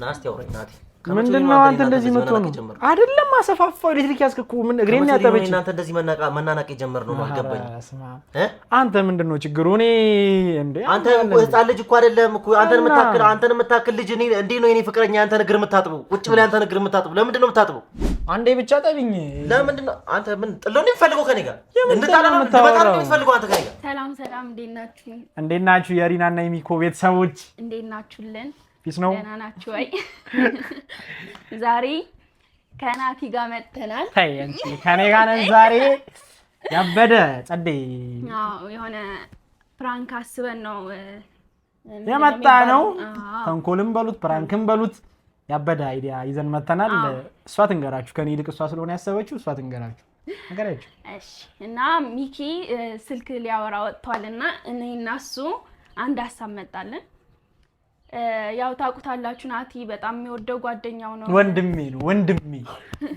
ናስቲ አውራኝ ናቲ ምንድነው አንተ እንደዚህ መጥቶ ነው አይደለም አሰፋፋው ኤሌክትሪክ ያስከኩ ምን እግሬን ያጠበች እናንተ እንደዚህ መናናቅ ጀመርነው ነው አልገባኝ አንተ ምንድነው ችግሩ እኔ እንዴ አንተ ህፃን ልጅ እኮ አይደለም እኮ አንተን የምታክል ልጅ እኔ እንዴ ነው የኔ ፍቅረኛ አንተን እግር የምታጥበው ቁጭ ብለህ አንተን እግር የምታጥበው ለምንድን ነው የምታጥበው አንዴ ብቻ ጠብኝ ለምንድን ነው አንተ ምን ጥለው ነው የሚፈልገው ከኔ ጋር እንድታለም በጣም ነው የሚፈልገው አንተ ከኔ ጋር ሰላም እንዴት ናችሁ የሪናና የሚኮ ቤተሰቦች እንዴት ናችሁልን ፒስ ነው ደህና ናችሁ አይ ዛሬ ከናቲ ጋር መጥተናል አይ አንቺ ከኔ ጋር ነን ዛሬ ያበደ ጸዴ የሆነ ፕራንክ አስበን ነው የመጣ ነው ተንኮልም በሉት ፕራንክም በሉት ያበደ አይዲያ ይዘን መተናል እሷ ትንገራችሁ ከኔ ይልቅ እሷ ስለሆነ ያሰበችው እሷ ትንገራችሁ ነገራችሁ እሺ እና ሚኪ ስልክ ሊያወራ ወጥቷልና እኔና እሱ አንድ ሐሳብ መጣለን ያው ታቁታላችሁ ናቲ በጣም የሚወደው ጓደኛው ነው ወንድሜ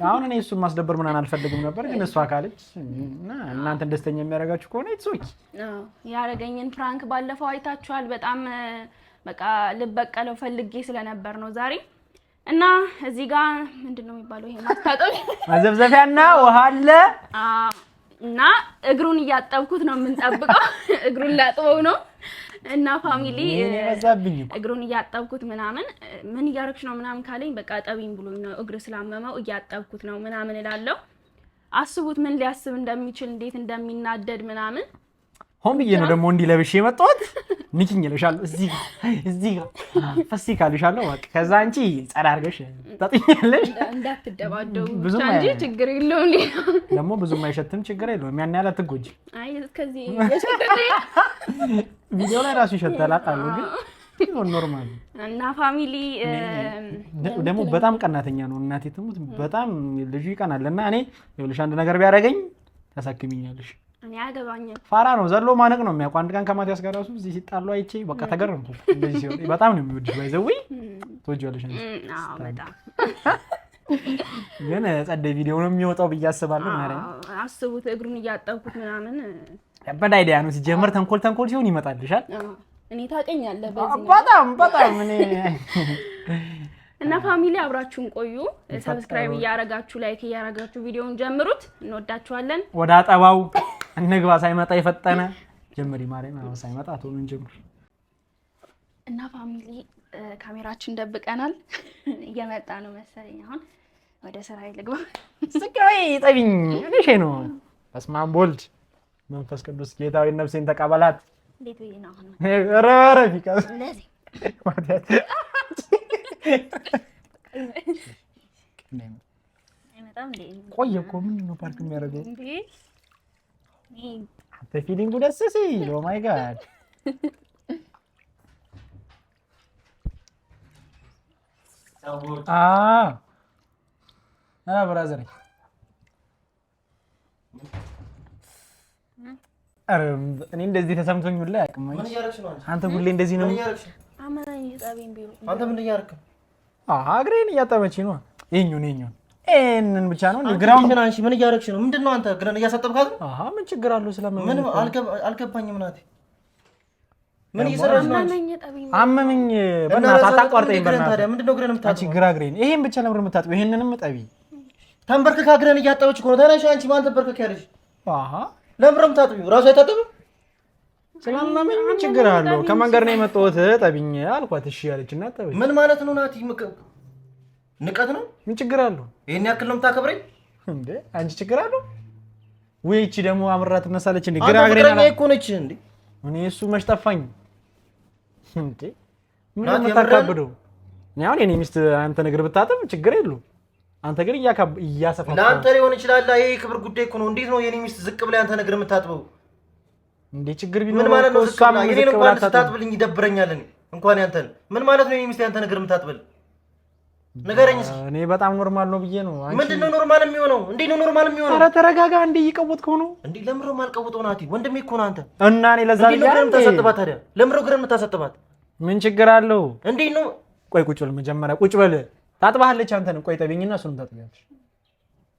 አሁን እኔ እሱን ማስደበር ምናን አልፈልግም ነበር ግን እሷ ካለች እና እናንተ ደስተኛ የሚያረጋችሁ ከሆነ ኢትሶኪ ያረገኝን ፕራንክ ባለፈው አይታችኋል በጣም በቃ ልበቀለው ፈልጌ ስለነበር ነው ዛሬ እና እዚህ ጋር ምንድነው የሚባለው ይሄ ማስታጠብ ማዘብዘፊያና ውሃ አለ እና እግሩን እያጠብኩት ነው የምንጠብቀው እግሩን ላጥበው ነው እና ፋሚሊ እግሩን እያጠብኩት ምናምን ምን እያረክሽ ነው ምናምን ካለኝ በቃ ጠቢኝ ብሎኝ ነው እግር ስላመመው እያጠብኩት ነው ምናምን እላለሁ አስቡት ምን ሊያስብ እንደሚችል እንዴት እንደሚናደድ ምናምን ሆም ብዬ ነው ደግሞ እንዲ ለብሼ መጣሁት ንኪኝ ለሻል እዚህ ጋር ፈሲካልሻለሁ በቃ ከዛ አንቺ ጸዳ አርገሽ ታጥኛለሽ እንዳትደባደው ብቻ እንጂ ችግር የለውም ደግሞ ብዙም አይሸትም ችግር የለውም ያን ያለ አትጎጂ አይ እስከዚህ የሸተተ ቪዲዮ ላይ ራሱ ይሸታል አቃሉ ግን ኖርማል እና ፋሚሊ ደግሞ በጣም ቀናተኛ ነው እናቴ ትሙት በጣም ልጅ ይቀናልና እኔ ይኸውልሽ አንድ ነገር ቢያረጋኝ ታሳክሚኛለሽ እኔ ያገባኝ ፋራ ነው ዘሎ ማነቅ ነው የሚያውቀው አንድ ቀን ከማቲያስ ጋር ራሱ እዚህ ሲጣሉ አይቼ በቃ ተገረምኩ እንደዚህ ሲሆን በጣም ነው የሚወድሽ ባይዘው ተወጂዋለሽ አዎ በጣም ግን ጸደ ቪዲዮ ነው የሚወጣው በያስባለሁ ማርያም አስቡት እግሩን እያጠብኩት ምናምን ያበደ አይዲያ ነው ሲጀመር ተንኮል ሲሆን ይመጣልሻል እኔ ታቀኛለህ በዚህ በጣም እኔ እና ፋሚሊ አብራችሁን ቆዩ ሰብስክራይብ ያያረጋችሁ ላይክ ያያረጋችሁ ቪዲዮውን ጀምሩት እንወዳችኋለን ወደ አጠባው እንግባ ሳይመጣ ይፈጠነ ጀምሪ ማርያም አሁን ሳይመጣ ቶሎ እንጀምር እና ፋሚሊ ካሜራችን ደብቀናል እየመጣ ነው መሰለኝ አሁን ወደ ስራ ይልግባ ስቃይ ጠቢኝ እሺ ነው በስመ አብ ወልድ መንፈስ ቅዱስ ጌታዊ ነፍሴን ተቀበላት እንዴት ወይ ነው አሁን ረረ ቢቀር ለዚህ ማርያም አይመጣም እንዴ ቆየ እኮ ምን ነው ፓርክ የሚያደርገው እንዴ አንተ ፊሊንጉ ደስ ሲል ኦ ማይ ጋድ ብራዘር እኔ እንደዚህ ተሰምቶኝ ሁላ ያቅም አንተ ሁሌ እንደዚህ ነው አማኝ ጻቤን ቢሮ አንተ ምን እያረክ እግሬን እያጠበች ነው ይሄኛው እንን ብቻ ነው ግራውንድ ግን አንቺ ምን እያረክሽ ነው ምንድነው አንተ እግረን እያሳጠብካት ምን ችግር አለው ስለምን ምን አልገባኝም ናቲ ምን እየሰራሽ ነው አመመኝ በእናትህ አታቋርጠኝ በእናትህ ታዲያ ምንድነው እግረን የምታጥበው አንቺ ግራ እግሬን ይሄን ብቻ ለምን የምታጥበው ይሄንንም ጠቢ ተንበርክካ እግረን እያጠበች እኮ ነው ታናሽ አንቺ ማን ተንበርክካ ያለሽ ለምን የምታጥበው ራሱ አይታጠብም ስለማመኝ ምን ችግር አለው ከመንገር ነው የመጣሁት ጠቢኝ አልኳት እሺ ያለችና ጠበች ምን ማለት ነው ናቲ ንቀት ነው ምን ችግር አለው ይሄን ያክል ነው የምታከብረኝ እንዴ አንቺ ችግር አለው ወይቺ ደግሞ አምራት ተነሳለች እንዴ ግራ እግሬን እኮ ነች እንዴ እኔ እሱ መሽጠፋኝ እንዴ ምን ተካብደው ያው እኔ ሚስት አንተ ነገር ብታጠብ ችግር የለው አንተ ግን እያሰፋው ለአንተ ሊሆን ይችላል ይሄ ክብር ጉዳይ እኮ ነው እንዴት ነው የኔ ሚስት ዝቅ ብላ አንተ ነገር የምታጥበው እንዴ ችግር ቢኖር ምን ማለት ነው እሷም የኔን እንኳን ስታጥብልኝ ይደብረኛል እንኳን ያንተን ምን ማለት ነው የኔ ሚስት ያንተ ነገር የምታጥብል ነገረኝ እስኪ እኔ በጣም ኖርማል ነው ብዬ ነው ምንድነው ኖርማል የሚሆነው እንዴ ነው ኖርማል የሚሆነው ኧረ ተረጋጋ እንዴ ይቀወጥከው ነው እንዴ ለምሮ ማልቀወጠው ናቲ ወንድሜ እኮ ነው አንተ እና እኔ ለዛ ለምን ተሰጥባት ታዲያ ለምሮ ግረም ተሰጥባት ምን ችግር አለው እንዴ ነው ቆይ ቁጭ በል መጀመሪያ ቁጭ በል ታጥባለች አንተን ቆይ ጠቢኝና እሱንም ታጥቢያለሽ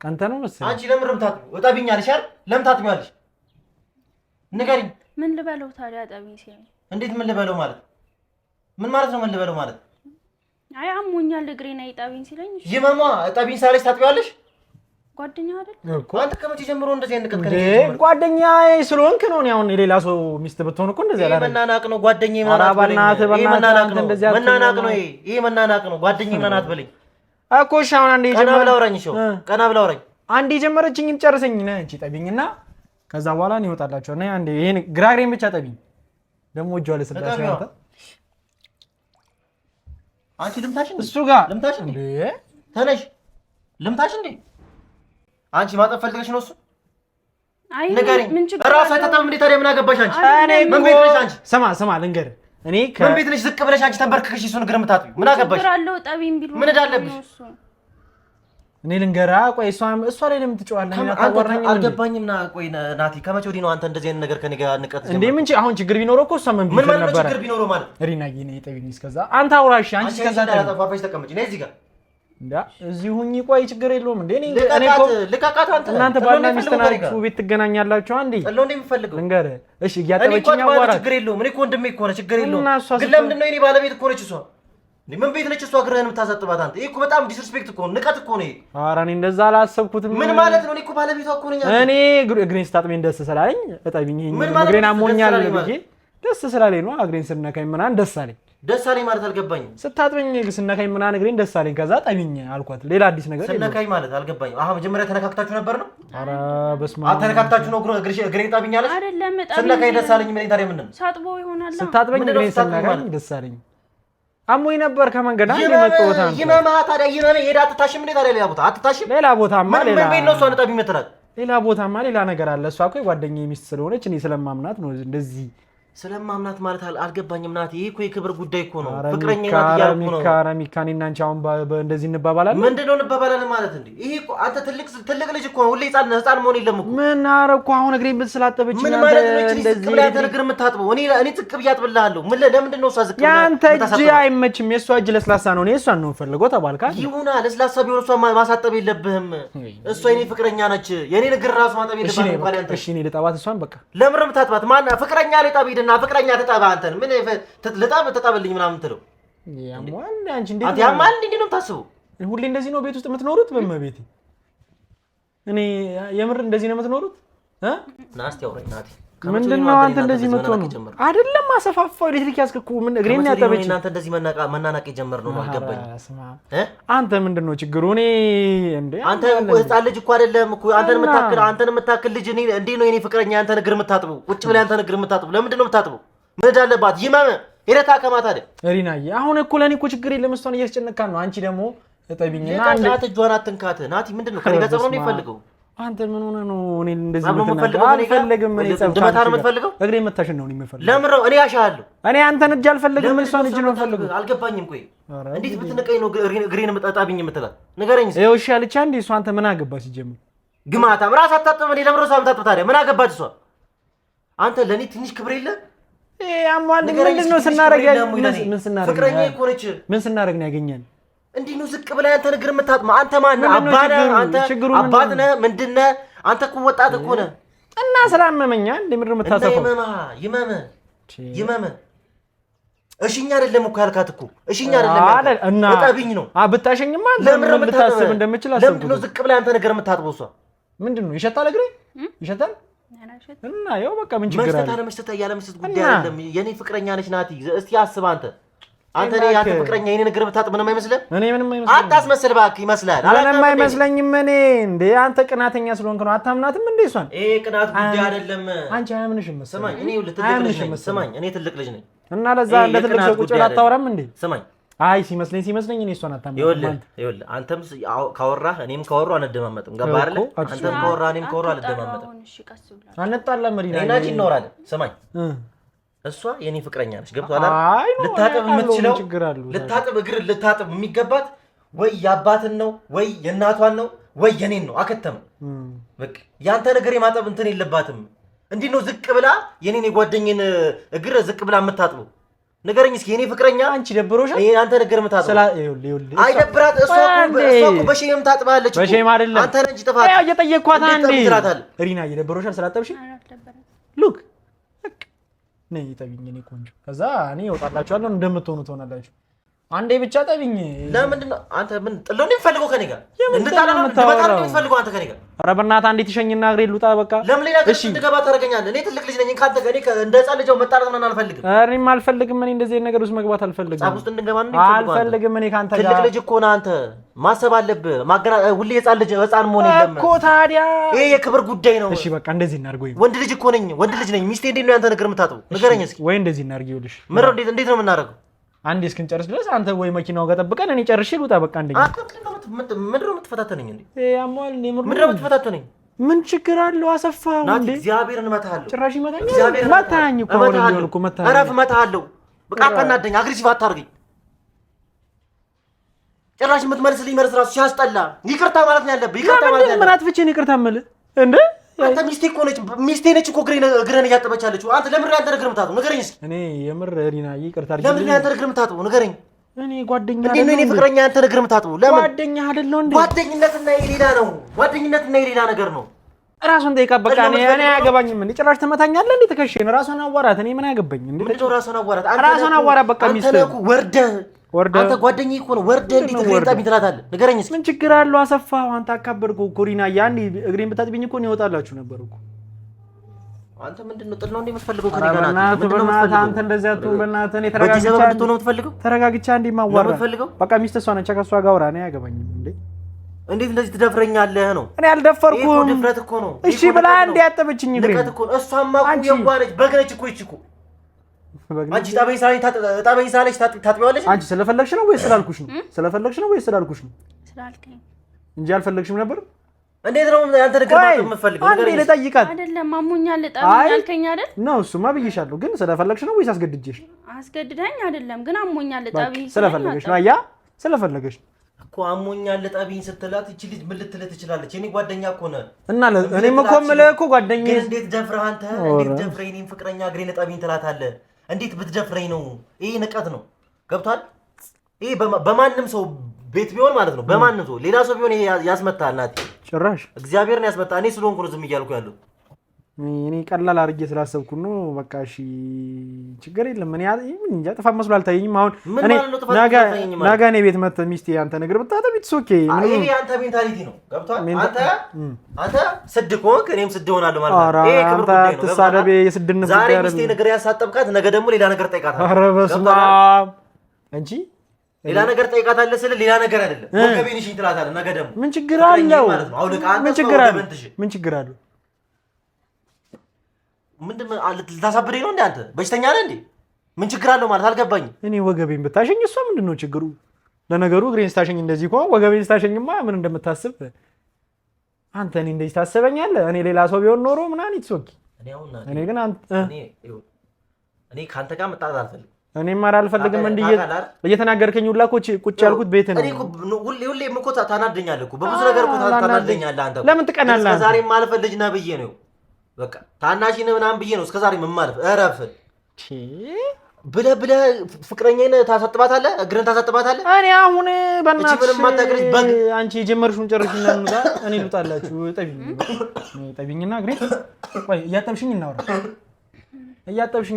ካንተ ነው መሰለኝ አንቺ ለምሮም ታጥቢ ወጣብኛለሽ አይደል ለምን ታጥቢያለሽ ንገሪኝ ምን ልበለው ታዲያ ጠቢኝ ሲል እንዴት ምን ልበለው ማለት ምን ማለት ነው ምን ልበለው ማለት አይ አሞኛል እግሬን አይጣብኝ ሲለኝ ይመማ እጣቢኝ ሳለሽ ታጥቢዋለሽ ጓደኛ አይደል እኮ አንተ ከመቼ ጀምሮ እንደዚህ አይነት ከተከለ ጓደኛዬ ስለሆንክ ነው አሁን የሌላ ሰው ሚስት ብትሆን እኮ እንደዚህ አላደረግም መናናቅ ነው ጓደኛዬ መናናቅ ነው ይሄ መናናቅ ነው ጓደኛዬ መናናት በለኝ እኮ እሺ አሁን አንዴ ቀና ብላ አውራኝ አንዴ ጀመረችኝ ጨርሰኝ ነህ እንጂ ጠቢኝና ከዛ በኋላ ነው ይወጣላችሁ እና አንዴ ይሄን ግራግሬን ብቻ ጠቢኝ ደግሞ እጇ ለስላሴ አንተ አንቺ ልምታሽ እሱ ጋር ልምታሽ እንዴ ተነሽ ልምታሽ እንዴ አንቺ ማጠፍ ፈልገሽ ነው እሱ አይ ምን ችግር ራስ አይተጣም እንዴ ታዲያ ምን አገባሽ አንቺ ምን ቤት ነሽ አንቺ ስማ ልንገር እኔ ምን ቤት ነሽ ዝቅ ብለሽ አንቺ ተንበርክከሽ እሱን እግር ምታጥቢ ምን አገባሽ ትራለው ጠቢም ቢሉ ምን እንዳለብሽ እኔ ልንገራ ቆይ እሷ ላይ ለምን ትጫዋለህ እና ታወራኝ አልገባኝም ና ቆይ ናቲ ከመቼ ወዲህ ነው አንተ እንደዚህ አይነት ነገር ከኔ ጋር ንቀት እንዴ ምን አሁን ችግር ቢኖረው እኮ እሷ ምን ቢል ነበር ምን ችግር ቢኖረው ማለት ሪናዬ ነኝ ጠቢኝ እስከዛ አንተ አውራሽ አንቺ እስከዛ ተፋፋሽ ተቀመጪ ነይ እዚህ ጋር እንዳ እዚህ ሁኚ ቆይ ችግር የለውም እንዴ እኔ እኮ ልቃቃት አንተ እናንተ ባልና ሚስት ናችሁ ቤት ትገናኛላችሁ አንዴ ጥለው እንደሚፈልገው ልንገር እሺ እያጠበችኝ አዋራት ችግር የለውም እኔ እኮ ወንድሜ እኮ ነው ችግር የለውም ግን ለምንድን ነው እኔ ባለቤት እኮ ነች እሷ ምን ቤት ነች እሷ እግርህን የምታሳጥባት አንተ ይሄ እኮ በጣም ዲስሪስፔክት እኮ ንቀት እኮ ነው ኧረ እኔ እንደዛ አላሰብኩትም ምን ማለት ነው እኔ እኮ ባለቤቷ እኮ ነኝ እኔ እግሬን ስታጥበኝ ደስ ስላለኝ እጠቢኝ እግሬን አሞኛል ብዬ ደስ ስላለኝ ነው እግሬን ስነካኝ ምናምን ደስ አለኝ ማለት አልገባኝም ስታጥበኝ ስነካኝ ምናምን እግሬን ደስ አለኝ ከዛ ጠቢኝ አልኳት ሌላ አዲስ ነገር ስነካኝ ማለት አልገባኝም አሃ መጀመሪያ ተነካክታችሁ ነበር ነው ኧረ በስመ አብ ተነካክታችሁ ነው እግሬን ጠቢኝ አለሽ አይደለም ስነካኝ ደስ አለኝ ምን ታዲያ ምንድን ነው ሳጥቦ ይሆናል ስታጥበኝ እግሬን ስነካኝ ደስ አለኝ አሞኝ ነበር ከመንገድ አንዴ መጥቶታ ይመማ ታዲያ ይመማ ሄዳ አትታሽም እንዴ ታዲያ ሌላ ቦታ አትታሽም ሌላ ቦታማ ሌላ ምን ቤት ነው እሷ ጠቢኝ የምትላት ሌላ ቦታማ ሌላ ነገር አለ እሷ እኮ ጓደኛዬ ሚስት ስለሆነች እኔ ስለማምናት ነው እንደዚህ ስለማምናት ማለት አልገባኝም ናት ይሄ እኮ የክብር ጉዳይ እኮ ነው ፍቅረኛ ናት ያልኩ ነው ሚካኒና አንቺ አሁን እንደዚህ እንባባላለን ምንድነው እንባባላለን ማለት እንዴ ይሄ እኮ አንተ ትልቅ ልጅ እኮ ሁሌ ህፃን መሆን የለም እኮ ምን አረኩ አሁን እግሬን ስላጠበች ምን ማለት ነው እንደዚህ ብላ ተነግር የምታጥበው እኔ ዝቅ ብዬ አጥብልሃለሁ ለምንድን ነው እሷ ዝቅ ብላ ያንተ እጅ አይመችም የእሷ እጅ ለስላሳ ነው እኔ እሷን ነው የምፈልገው ተባልካ ይሁና ለስላሳ ቢሆን እሷ ማሳጠብ የለብህም እሷ የኔ ፍቅረኛ ነች የኔ እግር ራሱ ማጠብ የለብህም እንኳን አንተ እሺ እኔ ልጠባት እሷን በቃ ለምን ነው የምታጥባት ማን ፍቅረኛ ላይ ጠቢድና ፍቅረኛ ተጣባ አንተን ምን ተጣበልኝ ምናምን ትለው ያማል አንቺ እንዴት አንተ ያማል እንዴ ነው የምታስበው ሁሌ እንደዚህ ነው ቤት ውስጥ የምትኖሩት በመቤቴ እኔ የምር እንደዚህ ነው የምትኖሩት ናስቲ አውራኝ ናቲ ምንድነው አንተ እንደዚህ የምትሆነው አይደለም አሰፋፋው ኤሌክትሪክ ያስከኩ ምን እግሬን ያጠበች እናንተ እንደዚህ መናናቅ የጀመርነው አልገባኝ አንተ ምንድነው ችግሩ እኔ እንዴ አንተ ህፃን ልጅ እኮ አይደለም እኮ አንተን የምታክል ልጅ እኔ እንዴ ነው የኔ ፍቅረኛ አንተን እግር የምታጥበው ቁጭ ብለህ አንተን እግር የምታጥበው ለምንድን ነው የምታጥበው ምን እንዳለባት ይመም ሄረታ ከማታ አይደል ሪናዬ አሁን እኮ ለኔ እኮ ችግር የለም እሷን እያስጨነካን ነው አንቺ ደግሞ እጠቢኝና አንተ እጇን አትንካት ናቲ ምንድነው ከኔ ጋር ጸብሮ ነው ይፈልገው አንተ ምን ሆነ ነው እኔ እንደዚህ የምትናገረው አልፈልግም እኔ ጸብታ ነው የምትፈልገው እግሬ መታሽን ነው የምፈልገው ለምን ነው እኔ ያሻለሁ እኔ አንተን እጅ አልፈልግም እሷን እጅ ነው የምፈልገው አልገባኝም ቆይ እንዴት ብትነቀኝ ነው እግሬን መጣጣብኝ የምትላት ንገረኝ ይኸው እሺ አለች አንዴ እሷ አንተ ምን አገባሽ ሲጀምር ግማታ ራስ አታጥብ እኔ ለምን ራስ አምታጥብ ታዲያ ምን አገባች እሷ አንተ ለኔ ትንሽ ክብር የለ አሟል ምንድነው ስናረግ ምን ስናረግ ፍቅረኛ እኮ ነች ምን ስናረግ ነው ያገኘን እንዴ ነው ዝቅ ብላ አንተ እግር የምታጥማ አንተ ማን አንተ አባት ነህ ምንድነህ አንተ እኮ ወጣት እኮ ነህ እና ስላመመኛ እንዴ ምድር የምታሰፈው ይመማ እሺኛ አይደለም እኮ ያልካት እኮ እሺኛ አይደለም እጠቢኝ ነው ብታሸኝማ ለምን ልታስብ እንደምችል አሰብኩ ለምን ነው ዝቅ ብላ አንተ እግር የምታጥበው እሷ ምንድነው ይሸታል እግሬ ይሸታል እና ያው በቃ ምን ችግር አለ መስጠት ያለ መስጠት ጉዳይ አይደለም የኔ ፍቅረኛ ነች ናቲ እስቲ አስብ አንተ እኔ ያንተ ፍቅረኛ የኔ ነገር ብታጥ ምንም አይመስልም እኔ ምንም አይመስልም አታስመስል እባክህ ይመስላል ምንም አይመስለኝም እኔ እንዴ አንተ ቅናተኛ ስለሆንክ ነው አታምናትም እንዴ እሷን ቅናት ጉዳይ አይደለም አንቺ አያምንሽም መሰለኝ ስማኝ እኔ ትልቅ ልጅ ነኝ ስማኝ እኔ ትልቅ ልጅ ነኝ እና ለዛ እንደ ትልቅ ሰው ቁጭ ብላ አታወራም እንዴ ስማኝ አይ ሲመስለኝ እኔ እሷን አታምናትም ይኸውልህ አንተም ካወራህ እኔም ካወራሁ አንደማመጥም ገባህ አይደል አንተም ካወራህ እኔም ካወራሁ አንደማመጥም አንጣላም መሪና እኔና አንቺ እናወራለን ስማኝ እሷ የኔ ፍቅረኛ ነች ገብቷል አይደል ልታጠብ የምትችለው ልታጠብ እግር ልታጠብ የሚገባት ወይ ያባትን ነው ወይ የእናቷን ነው ወይ የኔን ነው አከተም በቃ ያንተ ነገር የማጠብ እንትን የለባትም እንዴ ነው ዝቅ ብላ የኔን የጓደኛዬን እግር ዝቅ ብላ የምታጥበው ንገረኝ እስኪ የኔ ፍቅረኛ አንቺ ደብሮሻል ይሄ አንተ ነገር የምታጥበው አይደብራት እሷ እኮ በሼም ታጥባለች በሼም አይደለም አንተ ነህ እንጂ ጥፋት አይ እየጠየቅኳት አንዴ ሪና እየደብሮሻል ስላጠብሽ ሉክ ነይ ጠቢኝ እኔ ቆንጆ ከዛ እኔ እወጣላችኋለሁ እንደምትሆኑ ትሆናላችሁ አንዴ ብቻ ጠብኝ። ለምንድን ነው አንተ ምን ጥለው ነው የምፈልገው ከኔ ጋር እንድታለና በጣም ነው የምፈልገው አንተ ከኔ ጋር? ኧረ በእናትህ አንዴ ትሸኝና እግሬ ልውጣ በቃ። ለምን ሌላ ጋር እንድገባ ታደርገኛለህ? እኔ ትልቅ ልጅ ነኝ ካንተ ጋር እንደ ህፃን ልጅ መጣላት ምናምን አልፈልግም። ኧረ እኔም አልፈልግም። እኔ እንደዚህ ነገር ውስጥ መግባት አልፈልግም። ጻፍ ውስጥ እንድንገባ ነው አልፈልግም። እኔ ካንተ ጋር ትልቅ ልጅ እኮ ነህ አንተ። ማሰብ አለብህ። ሁሌ ህፃን መሆን የለም እኮ ታዲያ። ይሄ የክብር ጉዳይ ነው። እሺ በቃ እንደዚህ እናድርገው። ወንድ ልጅ እኮ ነኝ፣ ወንድ ልጅ ነኝ። ሚስቴ እንዴት ነው ያንተ ነገር የምታጥበው? ንገረኝ እስኪ። ወይ እንደዚህ እናድርገው ልሽ ምሮ እንዴት ነው የምናደርገው? አንዴ እስክንጨርስ ድረስ አንተ ወይ መኪናው ጋር ጠብቀን እኔ ጨርሼ ልውጣ በቃ። አንዴ ምንድን ነው የምትፈታተነኝ እንዴ? አሟል እንዴ? ምንድን ነው የምትፈታተነኝ? ምን ችግር አለው? አሰፋው እንዴ? እግዚአብሔርን እመታሃለሁ። ጭራሽ ይመታኛል። መታኝ እኮ ወደ ሊሆን እኮ መታኝ። እረፍ፣ እመታሃለሁ። በቃ አታናደኝ፣ አግሬሲቭ አታርገኝ። ጭራሽ የምትመልስልኝ መልስ እራሱ ሲያስጠላ። ይቅርታ ማለት ነው ያለብህ። ይቅርታ ማለት ነው። ምን አጥፍቼ ነው ይቅርታ የምልህ እንዴ? አንተ ሚስቴ እኮ ነች፣ ሚስቴ ነች እኮ እግረን እያጠበች ያለችው። አንተ ለምን ነው ያንተ እግር የምታጥበው? ንገረኝ እስኪ። እኔ የምር ሪና ይቅርታ አድርጊልኝ። ለምን ነው ያንተ እግር የምታጥበው? ንገረኝ። እኔ ጓደኛ አይደለም እንዴ? እኔ ፍቅረኛ ያንተ እግር የምታጥበው ለምን? ጓደኛ አይደለም እንዴ? ጓደኝነትና የሌላ ነው። ጓደኝነትና የሌላ ነገር ነው። ራሱን ጠይቃ በቃ። እኔ አያገባኝም እንዴ? ጭራሽ ትመታኛለህ እንዴ? ትከሽን ራሷን አዋራት። እኔ ምን አያገባኝ እንዴ? ምንድነው ራሷን አዋራት? ራሷን አዋራት በቃ። ሚስት አንተ ነው ወርደህ አንተ ጓደኛዬ እኮ ነው ወርደህ እንዴት እግሬን ጠብኝ ትላታለህ? ንገረኝ እስኪ። ምን ችግር አለው? አሰፋው አንተ አካበድከው እኮ ሪና። ያኔ እግሬን ብታጥብኝ እኮ ነው ይወጣላችሁ ነበር እኮ። አንተ ምንድነው ጥል ነው እንዴ የምትፈልገው? ከኔ ጋር በእናትህ አንተ እንደዚህ አትሁን በእናትህ። እኔ ተረጋግቻ እንዴ ማዋራ በቃ። ሚስት እሷ ነች፣ ከእሷ ጋር አውራ። እኔ አያገባኝም እንዴ? እንዴት እንደዚህ ትደፍረኛለህ ነው? እኔ አልደፈርኩም። ይሄ ድፍረት እኮ ነው። እሺ ብላ እንዴ ያጠበችኝ እግሬን። ንቀት እኮ ነው። እሷማ እኮ የዋለች በግ ነች እኮ ይቺ እኮ። አንቺ ጠበኝ ሳለች ታጥቢዋለሽ። አንቺ ስለፈለግሽ ነው ወይስ ስላልኩሽ ነው? ስለፈለግሽ ነው ወይስ ስላልኩሽ ነው? ስላልከኝ እንጂ አልፈለግሽም ነበር። እንዴት ነው ያንተ ነገር ማለት የምፈልገው? ነገር አንዴ ልጠይቃት አይደለም። አሞኛል ልጠብኝ አልከኝ አይደል? ነው እሱማ ብዬሻለሁ። ግን ስለፈለግሽ ነው ወይስ አስገድጄሽ? አስገድደኝ አይደለም፣ ግን አሞኛል ልጠብኝ ስለፈለግሽ ነው። አያ ስለፈለግሽ እኮ አሞኛል ልጠብኝ ስትላት እቺ ልጅ ምን ልትልህ ትችላለች? እኔ ጓደኛ እኮ ነህ እና እኔም እኮ የምልህ እኮ ጓደኛዬ። እንዴት ደፍረህ አንተ እንዴት ደፍረህ እኔን ፍቅረኛ እግሬን ልጠብኝ ትላታለህ? እንዴት ብትደፍረኝ ነው? ይሄ ንቀት ነው። ገብቷል? ይሄ በማንም ሰው ቤት ቢሆን ማለት ነው፣ በማንም ሰው ሌላ ሰው ቢሆን ይሄ ያስመታል። ናቲ ጭራሽ እግዚአብሔርን ያስመታል። እኔ ስለሆንኩ ነው ዝም እያልኩ ያለው። እኔ ቀላል አድርጌ ስላሰብኩ ነው። በቃ እሺ ችግር የለም። እኔ እንጃ ጥፋት መስሎ አልታየኝም። አሁን እኔ ነገ እኔ ቤት መተህ ሚስቴ አንተ ነገር ብታጠብ ኢትስ ኦኬ። ይሄ አንተ ሜንታሊቲ ነው። ገብቷል? አንተ ስድ ከሆንክ እኔም ስድ ሆናለሁ ማለት ነው። ይሄ ክብር ጉዳይ ነው። ተሳደብ የስድነት ዛሬ ሚስቴ ነገር ያሳጠብካት፣ ነገ ደግሞ ሌላ ነገር ጠይቃታለህ። ኧረ በስመ አብ እንጂ ሌላ ነገር ጠይቃታለህ ስለ ሌላ ነገር አይደለም። ወገቤን እሺ ትላታለህ። ነገ ደግሞ ምን ችግር አለው? ምን ችግር አለው? ምንድነው ልታሳብደኝ ነው እንዴ? አንተ በሽተኛ ነህ እንዴ? ምን ችግር አለው ማለት አልገባኝም። እኔ ወገቤን ብታሸኝ እሷ ምንድነው ችግሩ? ለነገሩ እግሬን ስታሸኝ እንደዚህ ከሆነ ወገቤን ስታሸኝማ ምን እንደምታስብ አንተ እኔ እንደዚህ ታስበኛለህ? እኔ ሌላ ሰው ቢሆን ኖሮ ምናምን ይትሶኪ። እኔ ግን እኔ ካንተ ጋር መጣላት አልፈልግም። እኔም አልፈልግም። እንዴ እየተናገርከኝ ሁላ እኮ ቁጭ ያልኩት ቤት ነው። እኔ እኮ ሁሌ እኮ ታናደኛለህ እኮ በብዙ ነገር እኮ ታናደኛለህ አንተ። ለምን ትቀናለህ? ዛሬም ማለፈ ልጅ ነህ ብዬ ነው በቃ ታናሽ ነህ ምናምን ብዬ ነው እስከዛሬ የምማልፍ። እረፍ ብለህ ፍቅረኛዬን ታሳጥባታለህ፣ እግርን ታሳጥባታለህ። እኔ አሁን በእናትሽ አንቺ የጀመርሽውን ጨርሽና እንውጣ። እኔ ልውጣላችሁ። ጠቢኝና እግሬን ቆይ እያጠብሽኝ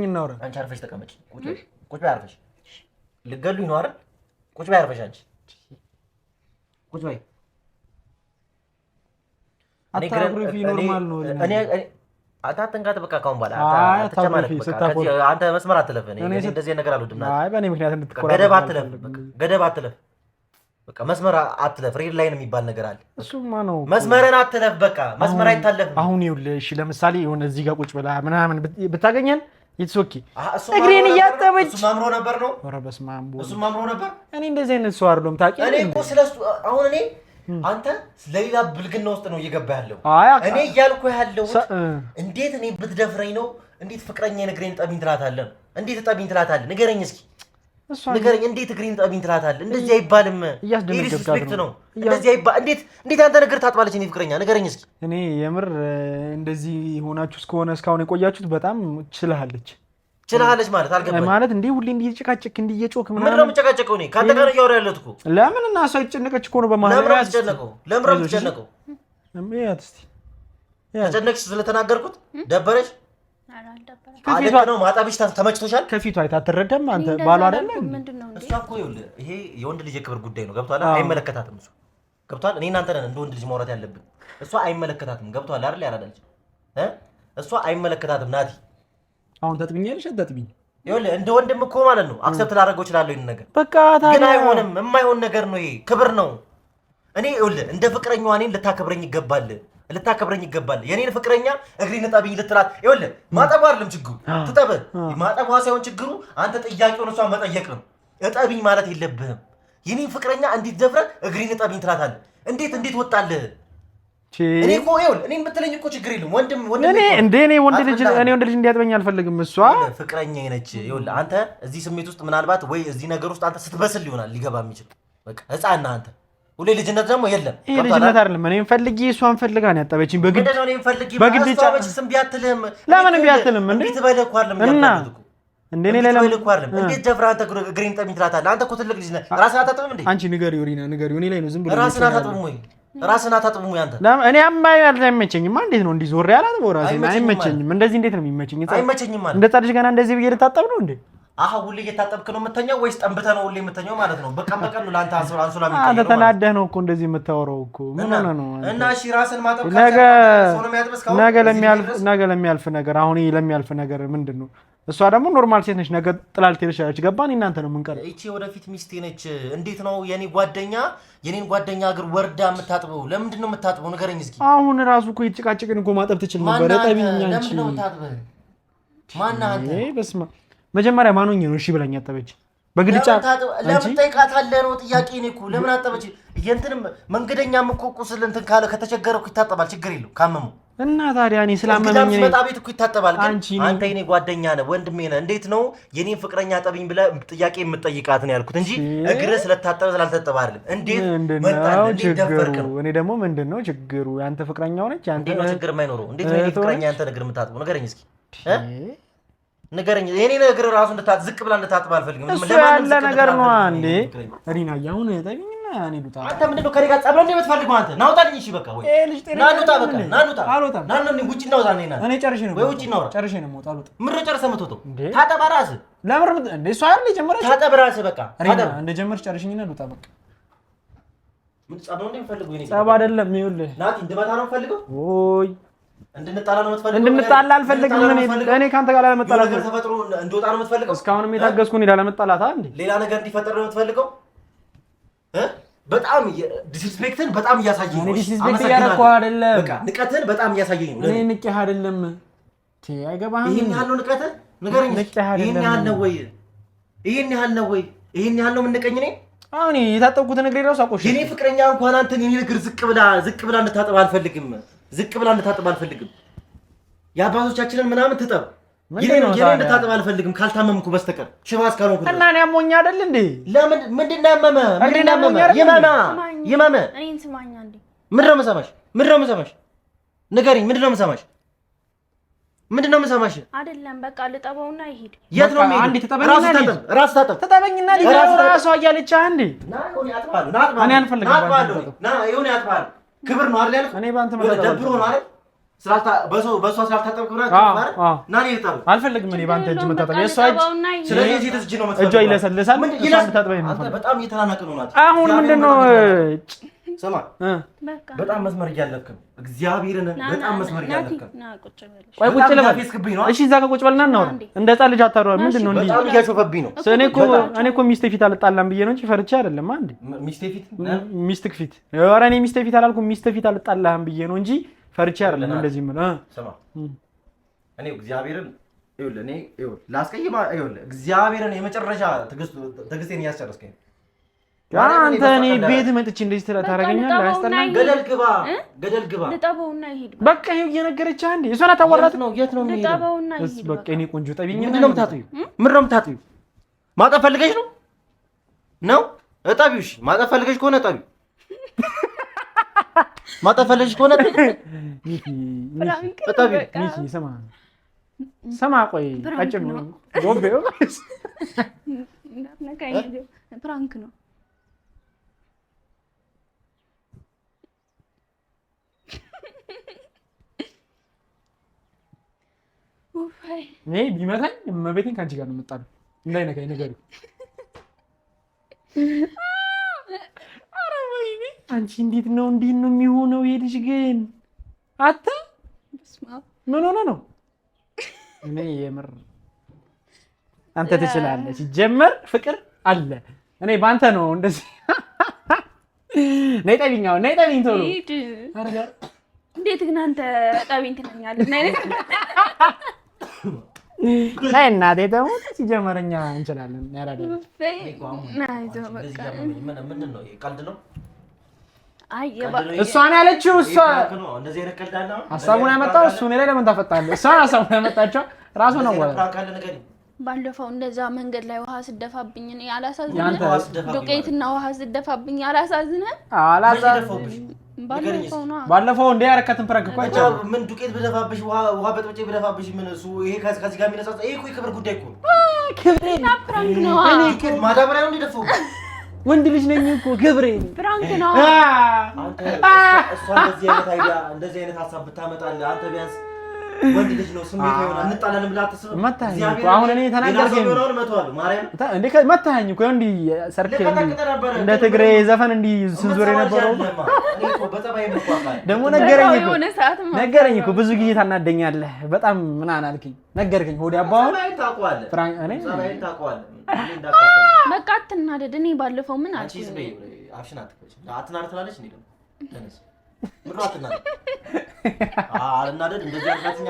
እናውራ። አንቺ አርፈሽ ተቀመጭ። ቁጭ በይ አርፈሽ። ልትገሉኝ ነው አይደል? ቁጭ በይ አርፈሽ። አንቺ ቁጭ በይ። አታግሪፊ ኖርማል ነው። እኔ አታንጋት በቃ ካሁን በኋላ አንተ መስመር አትለፍ። እኔ እንደዚህ ነገር አልወድም። አይ በእኔ ምክንያት እንድትቆራ ገደብ አትለፍ። በቃ መስመር አትለፍ። ሬድ ላይን የሚባል ነገር አለ። እሱማ ነው። መስመርን አትለፍ። በቃ መስመር አይታለፍም። አሁን ይኸውልህ፣ እሺ ለምሳሌ የሆነ እዚህ ጋር ቁጭ ብላ ምናምን ብታገኘን ኢትስ ኦኬ። እግሬን እያጠበች እሱ ማምሮ ነበር ነው። ኧረ በስመ አብ። እሱ ማምሮ ነበር። እኔ እንደዚህ አይነት ሰው አይደለም። ታውቂያለሽ፣ እኔ እኮ ስለሱ አሁን እኔ አንተ ለሌላ ብልግና ውስጥ ነው እየገባ ያለው። እኔ እያልኩ ያለው እንዴት እኔ ብትደፍረኝ ነው? እንዴት ፍቅረኛዬን እግሬን ጠቢኝ ትላታለህ? እንዴት ጠቢኝ ትላታለህ? ንገረኝ እስኪ ንገረኝ። እንዴት እግሬን ጠቢኝ ትላታለህ? እንደዚህ አይባልም። ሪስፔክት ነው። እንደዚህ አይባል። እንዴት አንተ ነገር ታጥባለች እኔ ፍቅረኛ? ንገረኝ እስኪ። እኔ የምር እንደዚህ ሆናችሁ እስካሁን የቆያችሁት በጣም ችለሃለች ማለት አልገባኝም። ማለት እንዴ ሁሌ እንዲህ ጭቃጭቅ እንዲህ እየጮክ ምናምን ምን ነው የምጨቃጨቀው? እኔ ካንተ ጋር እያወራ ያለሁት እኮ ለምን እና እሷ የተጨነቀች እኮ ነው። በማለት ለምን የምትጨነቀው? እያት እስቲ ተጨነቅሽ ስለተናገርኩት ደበረሽ? ከፊቷ ነው ማጣብሽ ተመችቶሻል ከፊቷ አይታትረደም አንተ ባሉ አይደል እሷ እኮ ይሄ የወንድ ልጅ የክብር ጉዳይ ነው ገብቷል አይመለከታትም እሱ ገብቷል እኔ እናንተ ነን እንደ ወንድ ልጅ ማውራት ያለብን እሷ አይመለከታትም ገብቷል አይደል ያራዳልች እሷ አይመለከታትም ናቲ አሁን ተጥብኛለሽ አትጥብኝ ይኸውልህ እንደ ወንድም እኮ ማለት ነው አክሰፕት ላደርገው እችላለሁ ይሄን ነገር በቃ ታዲያ ግን አይሆንም የማይሆን ነገር ነው ይሄ ክብር ነው እኔ ይኸውልህ እንደ ፍቅረኛዋ እኔን ልታከብረኝ ይገባል የኔን ፍቅረኛ እግሬን እጠብኝ ልትላት ይኸውልህ ማጠቡ አይደለም ችግሩ ትጠብ ማጠቡ ሳይሆን ችግሩ አንተ ጥያቄውን እሷን መጠየቅ ነው እጠብኝ ማለት የለብህም የኔን ፍቅረኛ እንዴት ደፍረህ እግሬን እጠብኝ ትላታለህ እንዴት ወጣልህ እኔ እኮ ይኸውልህ እኔን ብትለኝ እኮ ችግር የለም ወንድም እኔ ወንድ ልጅ እንዲያጥበኝ አልፈልግም እሷ ፍቅረኛዬ ነች ይኸውልህ አንተ እዚህ ስሜት ውስጥ ምናልባት ወይ እዚህ ነገር ውስጥ አንተ ስትበስል ይሆናል ሊገባ የሚችል በቃ ህፃን ነህ አንተ ሁሌ ልጅነት ደግሞ የለም ይሄ ልጅነት አይደለም እኔም ፈልጊ እሷን ፈልጋ ነው ያጠበችኝ በግድ ነው እኔም ፈልጊ በግድ ቢያትልህም ለምን ቢያትልም እንዴት በለኩ አይደለም ያታልኩ እንደኔ ሌላ በለኩ አይደለም እንዴት ደፍራ አንተ እግሬን ጠብኝ ትላታለህ አንተ እኮ ትልቅ ልጅ ነህ ራስህን አታጥብም እንዴ አንቺ ንገሪው ሪና ንገሪው እኔ ላይ ነው ዝም ብሎ ራስህን አታጥብም ወይ አንተ እኔ አይመቸኝም እንዴት ነው እንዲህ ዞር ያላት ቦራሴ አይመቸኝም እንደዚህ እንዴት ነው የሚመቸኝ አይመቸኝም ማለት እንደ ጻድሽ ገና እንደዚህ ብዬ ልታጠብ ነው እንዴ ሁሌ እየታጠብክ ነው የምተኛው ወይስ ጠንብተህ ነው ሁሌ የምተኛው ማለት ነው በቃም በቀን ነው ለአንተ አንሶላ የሚቀየረው አንተ ተናደህ ነው እኮ እንደዚህ የምታወራው እኮ ምን ሆነ ነው እና እሺ ራስን ማጠብ ነገ ለሚያልፍ ነገር አሁን ለሚያልፍ ነገር ምንድን ነው እሷ ደግሞ ኖርማል ሴት ነች ነገ ጥላል ትልሻለች ገባን እናንተ ነው የምንቀር እቺ ወደፊት ሚስቴ ነች እንዴት ነው የኔን ጓደኛ እግር ወርዳ የምታጥበው ለምንድን ነው የምታጥበው ንገረኝ እስኪ አሁን ራሱ እኮ ይጭቃጭቅን እኮ ማጠብ ትችል ነበር ጠቢኝ አንቺ ለምንድን ነው የምታጥበው ማነህ አንተ በስመ መጀመሪያ ማንሆኝ ነው እሺ ብላኝ አጠበች በግድጫ ለምን ጠይቃታለህ ነው ጥያቄ እኔ እኮ ለምን አጠበች የእንትንም መንገደኛም እኮ ቁስል እንትን ካለ ከተቸገረው እኮ ይታጠባል ችግር የለው ካመመው እና ታዲያ እኔ ስላመመኝ ነው መጣ ቤት እኮ ይታጠባል ግን አንተ የኔ ጓደኛ ነህ ወንድሜ ነህ እንዴት ነው የኔን ፍቅረኛ ጠብኝ ብለህ ጥያቄ የምትጠይቃት ነው ያልኩት እንጂ እግርህ ስለታጠበ ስላልታጠበ አይደለም እንዴት መጣህ እንዴት ደፈርክ ነው እኔ ደግሞ ምንድነው ችግሩ ያንተ ፍቅረኛ ሆነች አንተ ነው ችግር የማይኖረው እንዴት ነው የኔ ፍቅረኛ አንተ እግር የምታጥበው ንገረኝ እስኪ ንገረኝ የኔን እግር ራሱ ዝቅ ብላ እንድታጥብ አልፈልግም ለማንም ነገር ነው እንዴ ሪና ያሁን ጠይኝና እኔ ሉጣ አንተ ምንድነው ከኔ ጋር ጸብረው እንደምትፈልገው አንተ ናውጣልኝ እሺ በቃ ወይ ናኑጣ በቃ ናኑጣ ናኑ ውጪ እናውጣ ነኝ እኔ ጨርሼ ነው ወይ ውጪ እናውራ ጨርሼ ነው የምወጣው ሉጣ ምንድነው ጨርሰህ የምትወጣው ታጠብ ራስህ ለምን እንዴ እሷ አይደል የጀመረች ታጠብ ራስህ በቃ ታጠብ እንደጀመርሽ ጨርሽኝና ሉጣ በቃ ምን ጸብ ነው እንደምፈልገው እኔ ጸብ አይደለም ይኸውልህ ናቲ እንድመታ ነው የምፈልገው ኦይ እንድንጣላ ነው የምትፈልገው እንድንጣላ አልፈልግም እኔ ካንተ ጋር ለመጣላት ነገር ተፈጥሮ እንድወጣ ነው የምትፈልገው እስካሁንም የታገስኩ እኔ ለመጣላት እንዴ ሌላ ነገር እንዲፈጠር ነው የምትፈልገው በጣም ዲስሪስፔክትን በጣም እያሳየኝ ነው ዲስሪስፔክት እያደረኩ አይደለም በቃ ንቀትን በጣም እያሳየኝ ነው እኔ ንቄህ አይደለም አይገባህም ይሄን ያህል ነው ንቀትን ንገረኝ ይሄን ያህል ነው ወይ ይሄን ያህል ነው የምንቀኝ እኔ አሁን የታጠብኩት ነገር ነው ሳቆሽ የኔ ፍቅረኛ እንኳን አንተን የኔ እግር ዝቅ ብላ እንድታጠብ አልፈልግም የአባቶቻችንን ምናምን ትጠብ የኔ እንድታጠብ አልፈልግም ካልታመምኩ በስተቀር ሽባ እስካልሆንኩ እና እኔ አሞኝ አይደል እንዴ ለምን ምንድነው ይመመ እኔን ስማኝ አንዴ ምንድነው የምሰማሽ ንገሪኝ ምንድነው የምሰማሽ አይደለም በቃ ልጠበውና ይሄድ የት ነው አንዴ ተጠበኝና ራስ ታጠብ ተጠበኝና ራሷ እያለች አንዴ እኔ አልፈልግም ና ይሁን ያጥባል ክብር ነው አይደል ያልኩት እኔ ባንተ መጣጣ ደብሮ ነው አይደል በሷ ስላልታጠብክ ብራ ና እኔ ልጠብ አልፈልግም እኔ ባንተ እጅ መታጠብ የሷ እጅ ስለዚህ እዚህ እጅ ነው መታጠብ እጇ ይለሰልሳል እሷ መታጠብ አንተ በጣም እየተናናቅ ነው ናት አሁን ምንድነው ስማ በጣም መስመር እያለፍክ ነው እግዚአብሔርን በጣም መስመር እያለፍክ ና ቁጭ በል ቆይ ቁጭ ልበል እሺ እዛ ጋር ቁጭ በልና እናውራ እንደ ህፃን ልጅ አታወራ ምንድነው እንዴ በጣም እያሾፈብኝ ነው እኔ እኮ ሚስቴ ፊት አልጣላም ብዬ ነው እንጂ ፈርቼ አይደለም አንዴ ሚስትክ ፊት ኧረ እኔ ሚስቴ ፊት አላልኩም ሚስቴ ፊት አልጣላህም ብዬ ነው እንጂ ፈርቼ አይደለም እንደዚህ ምን ስማ እኔ እግዚአብሔርን ላስቀይማ እግዚአብሔርን የመጨረሻ ትዕግስቴን እያስጨረስከኝ አንተ እኔ ቤት መጥቼ እንደዚህ ታደርገኛለህ አያስጠላም ገደል ግባ ልጠበውና ይሄድ በቃ ይሄው እየነገረች አንዴ እሷን አታዋራት ነው የት ነው ልጠበውና ይሄድ በቃ እኔ ቆንጆ ጠቢኝ ምንድን ነው የምታጥቢው ማጠብ ፈልገሽ ነው እጠቢው እሺ ማጠብ ፈልገሽ ከሆነ እጠቢው ማጠብ ፈልገሽ ከሆነ እጠቢው ስማ ቆይ አጭር ነው ጎቤው ፕራንክ ነው እኔ ቢመታኝ እመቤቴን ከአንቺ ጋር ነው የምጣለው። እንዳይነካኝ ነገር ኧረ ወይኔ አንቺ እንዴት ነው የሚሆነው? ይሄ ልጅ ግን ምን ሆነ ነው? እኔ የምር አንተ ትችላለህ። ሲጀመር ፍቅር አለ። እኔ ባንተ ነው እንደዚህ ነይ ጠቢኝ ቶሎ። እንዴት ግን አንተ ጠቢኝ ትለኛለህ? ነይ እናቴ ተሞት። ሲጀመር እኛ እንችላለን። ያራዳል እሷን ያለችው ሀሳቡን ያመጣው እሱ። እኔ ላይ ለምን ታፈጣለህ? እሷን ሀሳቡን ያመጣቸው ራሱ ነው። ባለፈው እንደዛ መንገድ ላይ ውሃ ስደፋብኝ እኔ አላሳዝንህም? ዱቄትና ውሃ ስደፋብኝ አላሳዝንህም? ባለፈው እንደ ያረከትን ፕራንክ እኮ አይቻልም። ምን ዱቄት ብደፋብሽ ውሃ በጥብጬ ብደፋብሽ ምን እሱ ይሄ ከዚህ ጋር የሚነሳው ይሄ እኮ የክብር ጉዳይ እኮ ነው። ክብሬን ፕራንክ ነው። ማዳበሪያ ነው እንደደፈው ወንድ ልጅ ነኝ እኮ ክብሬን ፕራንክ ነው። አንተ እሷ እንደዚህ አይነት ሀሳብ ብታመጣልህ አንተ ቢያንስ ወንድ ልጅ ነው ስሜት ይሆናል። እንጣላለን ብላ አትስብ። መታኝ እኮ አሁን እኔ ተናገርከኝ እንዴ? መታኝ እኮ እንዴ ሰርክ እንደ ትግሬ ዘፈን እንዲ ስንዞር የነበረው ደግሞ ነገረኝ እኮ ብዙ ጊዜ ታናደኛለህ በጣም ምናምን አልከኝ። ነገርከኝ ሆዴ አባው ፍራንክ እኔ በቃ አትናደድ። እኔ ባለፈው ምን አልኩኝ? አፍሽን አትከች አትናደድ ትላለች እንዴ? ደግሞ ተነስ ምን አትናደድ አልናደድ እንደዚህ አልካትኛ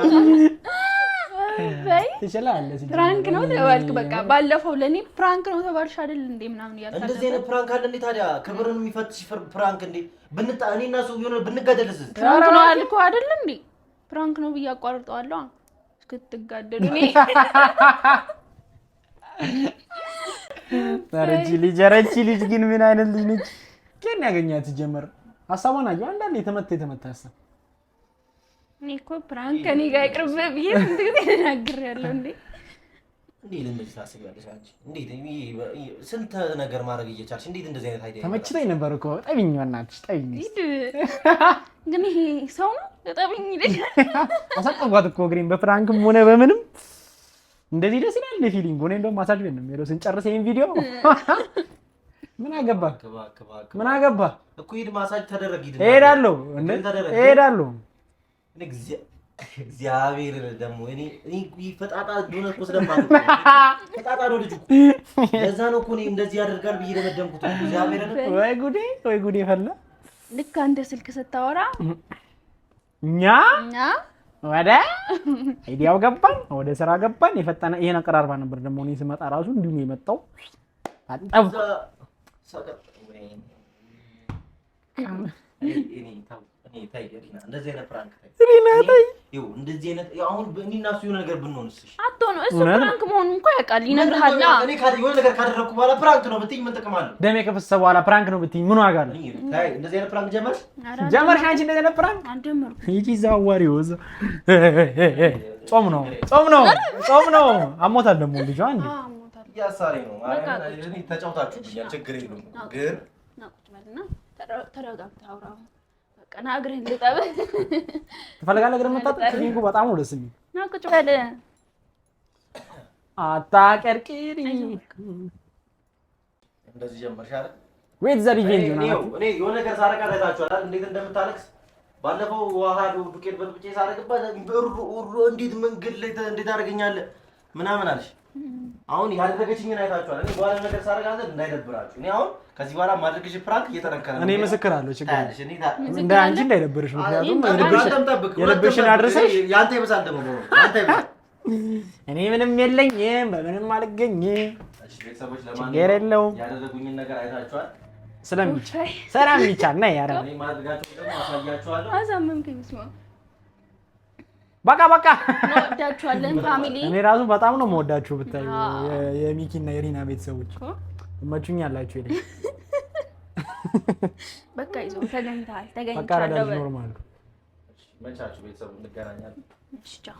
ትችላለህ። ፕራንክ ነው ተባልክ። በቃ ባለፈው ለኔ ፕራንክ ነው ተባልሽ አይደል እንዴ? ምናምን ያልካት እንደዚህ አይነት ፕራንክ አለ እንዴ ታዲያ? ክብርን የሚፈትሽ ፕራንክ እንዴ? እኔና እሱ ቢሆን ብንጋደልስ? ፕራንክ ነው አልከው አይደል እንዴ? ፕራንክ ነው ብዬ አቋርጠዋለሁ እስክትጋደሉ። እኔ ረቺ ልጅ ግን ምን አይነት ልጅ ነች? ከኔ ያገኛት ጀመር ሀሳቧን አየሁ። አንዳንዴ የተመታ ሀሳብ እኔ እኮ ፕራንክ ከኔ ጋር ይቅርብ ብዬ ስንት ጊዜ ተናግሬያለሁ። እንዴ ለምን ታስቢያለሽ አንቺ? እንዴት ስንት ነገር ማድረግ እየቻልሽ እንዴት እንደዚህ አይነት አይዲያ ተመችቶኝ ነበር እኮ። ጠቢኝ በእናትሽ ጠቢኝ። ግን ይሄ ሰው ነው ጠቢኝ ይልሽ አሳቀብኳት እኮ እግሬን በፕራንክም ሆነ በምንም እንደዚህ ደስ ይላል ፊሊንግ። እኔ እንደውም ማሳጅ ቤት ነው የምሄደው ስንጨርስ ይሄን ቪዲዮ። ምን አገባ እኮ ሂድ ማሳጅ ተደረግ። እሄዳለሁ። እግዚአብሔር ደግሞ እኔ ፈጣጣ እንደሆነ እኮ ስለማለት ፈጣጣ ነው ልጁ። ለዛ ነው እኮ እኔ እንደዚህ ያደርጋል ብዬ ደመደምኩት። እግዚአብሔር ወይ ጉዴ ፈላ። ልክ አንተ ስልክ ስታወራ እኛ ወደ አይዲያው ገባን፣ ወደ ስራ ገባን። የፈጠነ ይሄን አቀራርባ ነበር ደግሞ እኔ ስመጣ ራሱ እንዲሁ የመጣው አጣው እንደዚህ አይነት ፕራንክ እንደዚህ አይነት አሁን እኔና እሱ የሆነ ነገር ብንሆንስ? አትሆንም። እሱ ፕራንክ መሆኑን እንኳን ያውቃል፣ ይነግርሃል። እኔ የሆነ ነገር ካደረኩ በኋላ ፕራንክ ነው ብትይኝ ምን ጥቅም አለው? ደሜ ከፈሰሰ በኋላ ፕራንክ ነው ብትይኝ ምን ዋጋ አለው? እንደዚህ አይነት ፕራንክ ጀመርሽ አንቺ? እንደዚህ አይነት ፕራንክ አልጀመርኩም። ይቺ ዛዋሪው ጾም ነው። አሞታል ደግሞ ልጇ እንዴ ያሳሪ ነው ማለት እኔ ተጫውታችሁ ችግር የለውም ግን ናቁት ማለት ተረጋግተህ አውራ። በቃ ናግረን ልጠብ ትፈልጋለህ? እግር መታጠብ ፊሊንጉ በጣም ነው ደስ የሚል። ናቁት በለ አታቀርቅሪ። እንደዚህ ጀመርሽ አይደል? ወይት ዘ ሪቬንጅ ነው። እኔ የሆነ ነገር ሳረጋ አይታችኋል እንዴት እንደምታለቅስ። ባለፈው ውሃ ዱቄት በጥብጬ ሳረግባት እንዴት መንገድ ላይ እንዴት አደረገኛለህ ምናምን አለሽ። አሁን ያደረገችኝን አይታችኋል። እኔ በኋላ ነገር ሳረጋለሁ እንዳይደብራችሁ። እኔ አሁን ከዚህ በኋላ ማድረግሽ ፕራንክ እየተረከረ ነው። እኔ ምስክራለሁ። ችግር እንደ አንቺ እንዳይደብርሽ፣ ምክንያቱም የልብሽን አድርሰሽ ያንተ ይበዛል ደግሞ ያንተ ይበዛል። እኔ ምንም የለኝም፣ በምንም አልገኝም። ቤተሰቦች ችግር የለውም። ያደረጉኝን ነገር አይታችኋል። ስለሚቻል ሰላም ይቻል ነው ያረ እኔ ማድረጋችሁ ደግሞ አሳያችኋለሁ። አዛመምከኝ ስማ በቃ እንወዳችኋለን ፋሚሊ። እኔ ራሱ በጣም ነው የምወዳችሁ። ብታዩ የሚኪና የሪና ቤተሰቦች ትመቹኛላችሁ። ይሄ በቃ ይዞ ተገኝተሃል። በቃ ኖርማል። መቻችሁ ቤተሰቡ እንገናኛለን። እሺ ቻው።